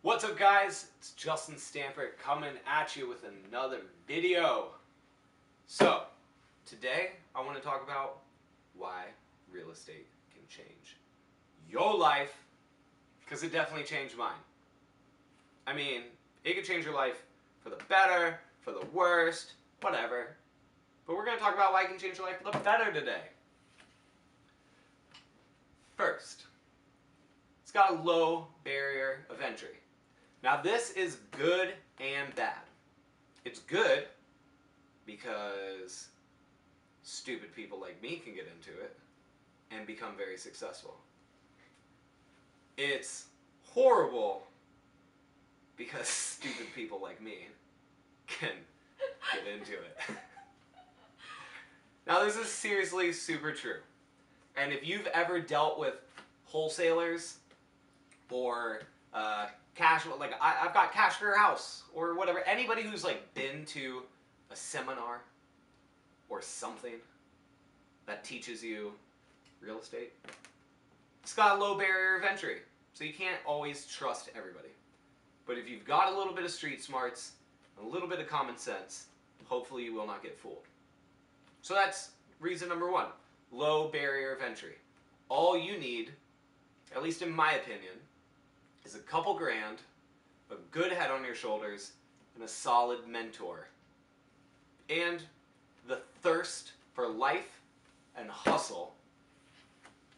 What's up, guys? It's Justin Stamper coming at you with another video. So, today I want to talk about why real estate can change your life, because it definitely changed mine. I mean, it could change your life for the better, for the worst, whatever. But we're going to talk about why it can change your life for the better today. First, it's got a low barrier of entry. Now, this is good and bad. It's good because stupid people like me can get into it and become very successful. It's horrible because stupid people like me can get into it. Now, this is seriously super true. And if you've ever dealt with wholesalers or cash, like I've got Cash for Your House or whatever, anybody who's like been to a seminar or something that teaches you real estate, it's got a low barrier of entry, so you can't always trust everybody. But if you've got a little bit of street smarts, a little bit of common sense, hopefully you will not get fooled. So that's reason number one, low barrier of entry. All you need, at least in my opinion, is a couple grand, a good head on your shoulders, and a solid mentor. And the thirst for life and hustle.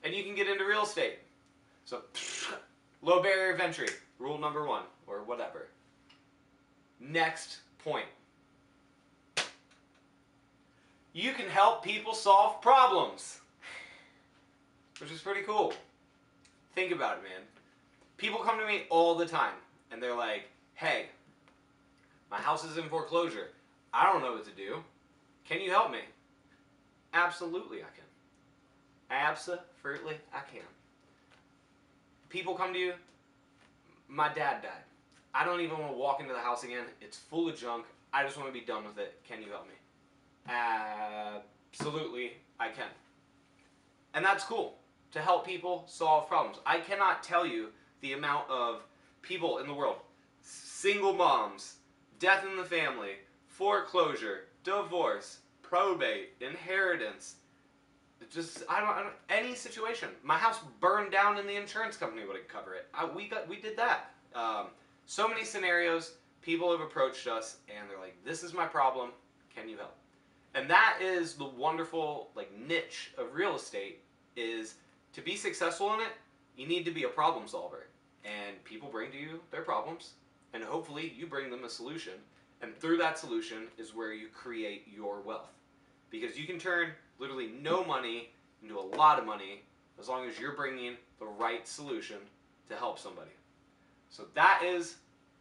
And you can get into real estate. So, low barrier of entry, rule number one, or whatever. Next point. You can help people solve problems. Which is pretty cool. Think about it, man. People come to me all the time, and they're like, hey, my house is in foreclosure. I don't know what to do. Can you help me? Absolutely I can. Absolutely I can. People come to you, my dad died. I don't even want to walk into the house again. It's full of junk. I just want to be done with it. Can you help me? Absolutely I can. And that's cool, to help people solve problems. I cannot tell you the amount of people in the world, single moms, death in the family, foreclosure, divorce, probate, inheritance, just I don't any situation. My house burned down and the insurance company wouldn't cover it. We did that. So many scenarios. People have approached us and they're like, "This is my problem. Can you help?" And that is the wonderful niche of real estate. Is to be successful in it, you need to be a problem solver. And people bring to you their problems, and hopefully you bring them a solution. And through that solution is where you create your wealth. Because you can turn literally no money into a lot of money as long as you're bringing the right solution to help somebody. So that is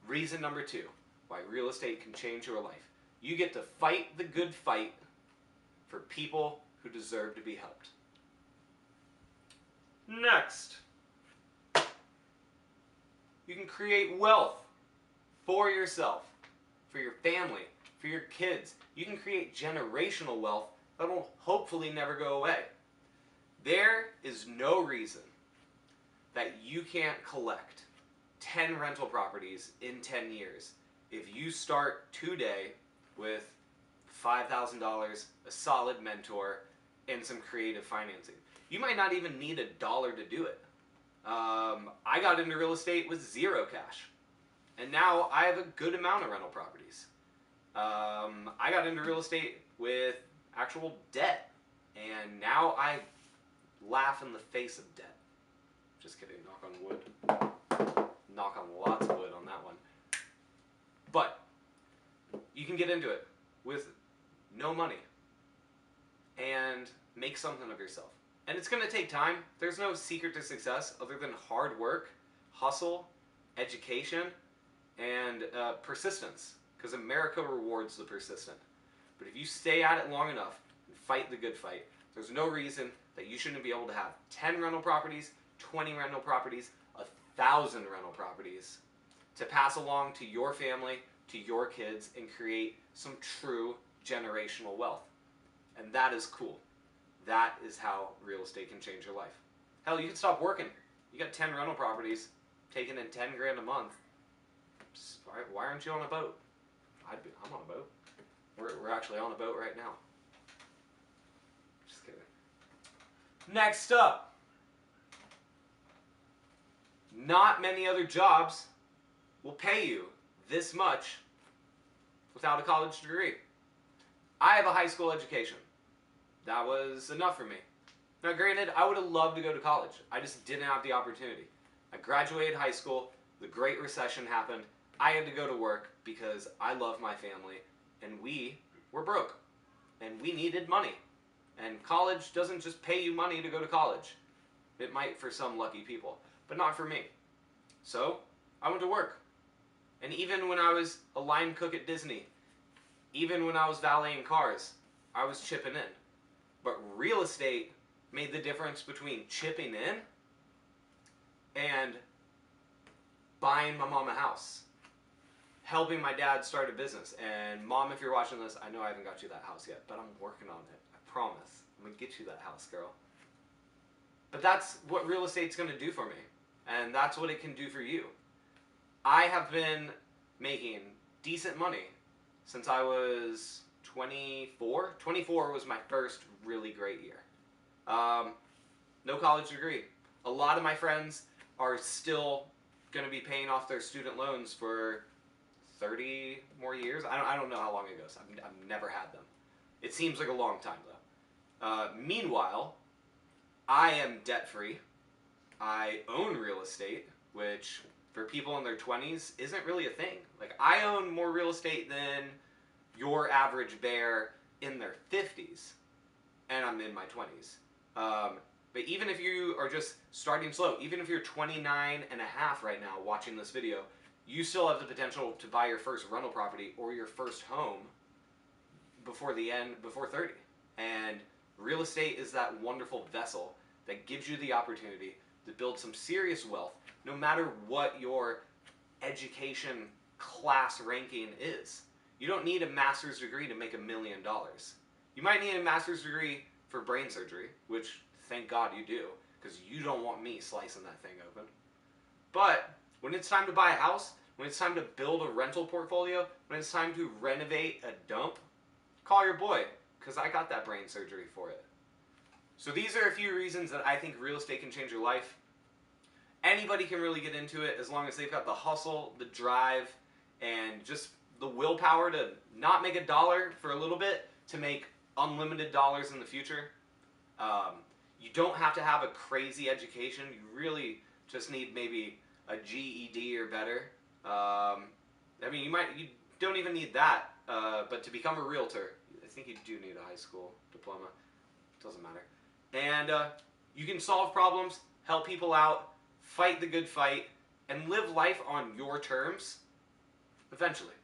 reason number two, why real estate can change your life. You get to fight the good fight for people who deserve to be helped. Next, you can create wealth for yourself, for your family, for your kids. You can create generational wealth that will hopefully never go away. There is no reason that you can't collect 10 rental properties in 10 years if you start today with $5,000, a solid mentor, and some creative financing. You might not even need $1 to do it. I got into real estate with zero cash, and now I have a good amount of rental properties. I got into real estate with actual debt, and now I laugh in the face of debt. Just kidding, knock on wood. Knock on lots of wood on that one. But you can get into it with no money and make something of yourself. And it's going to take time. There's no secret to success other than hard work, hustle, education, and persistence. Because America rewards the persistent. But if you stay at it long enough and fight the good fight, there's no reason that you shouldn't be able to have 10 rental properties, 20 rental properties, 1,000 rental properties to pass along to your family, to your kids, and create some true generational wealth. And that is cool. That is how real estate can change your life. Hell, you can stop working. You got 10 rental properties, taking in 10 grand a month. Why aren't you on a boat? I'm on a boat. We're actually on a boat right now. Just kidding. Next up. Not many other jobs will pay you this much without a college degree. I have a high school education. That was enough for me. Now granted, I would have loved to go to college. I just didn't have the opportunity. I graduated high school, the Great Recession happened, I had to go to work because I love my family, and we were broke. And we needed money. And college doesn't just pay you money to go to college. It might for some lucky people, but not for me. So, I went to work. And even when I was a line cook at Disney, even when I was valeting cars, I was chipping in. But real estate made the difference between chipping in and buying my mom a house. Helping my dad start a business. And Mom, if you're watching this, I know I haven't got you that house yet, but I'm working on it. I promise. I'm going to get you that house, girl. But that's what real estate's going to do for me. And that's what it can do for you. I have been making decent money since I was 24. 24 was my first really great year. No college degree. A lot of my friends are still going to be paying off their student loans for 30 more years. I don't know how long it goes. I've never had them. It seems like a long time though. Meanwhile, I am debt-free. I own real estate, which for people in their 20s isn't really a thing. Like, I own more real estate than your average bear in their 50s, and I'm in my 20s. But even if you are just starting slow, even if you're 29 and a half right now watching this video, you still have the potential to buy your first rental property or your first home before 30. And real estate is that wonderful vessel that gives you the opportunity to build some serious wealth, no matter what your education class ranking is. You don't need a master's degree to make $1 million. You might need a master's degree for brain surgery, which thank God you do, because you don't want me slicing that thing open. But when it's time to buy a house, when it's time to build a rental portfolio, when it's time to renovate a dump, call your boy, because I got that brain surgery for it. So these are a few reasons that I think real estate can change your life. Anybody can really get into it as long as they've got the hustle, the drive, and just the willpower to not make $1 for a little bit to make unlimited dollars in the future. You don't have to have a crazy education. You really just need maybe a GED or better. I mean, you don't even need that, but to become a realtor, I think you do need a high school diploma. Doesn't matter. And you can solve problems, help people out, fight the good fight, and live life on your terms eventually.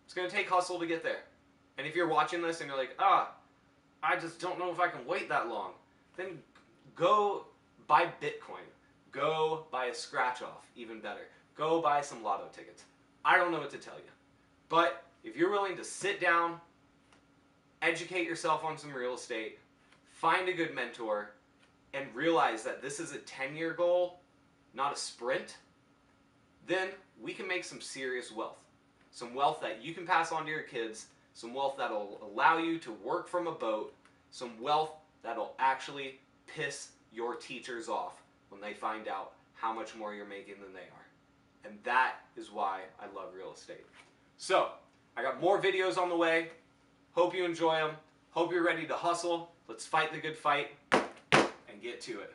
It's going to take hustle to get there. And if you're watching this and you're like, I just don't know if I can wait that long, then go buy Bitcoin. Go buy a scratch-off, even better. Go buy some lotto tickets. I don't know what to tell you. But if you're willing to sit down, educate yourself on some real estate, find a good mentor, and realize that this is a 10-year goal, not a sprint, then we can make some serious wealth. Some wealth that you can pass on to your kids, some wealth that'll allow you to work from a boat, some wealth that'll actually piss your teachers off when they find out how much more you're making than they are. And that is why I love real estate. So, I got more videos on the way. Hope you enjoy them. Hope you're ready to hustle. Let's fight the good fight and get to it.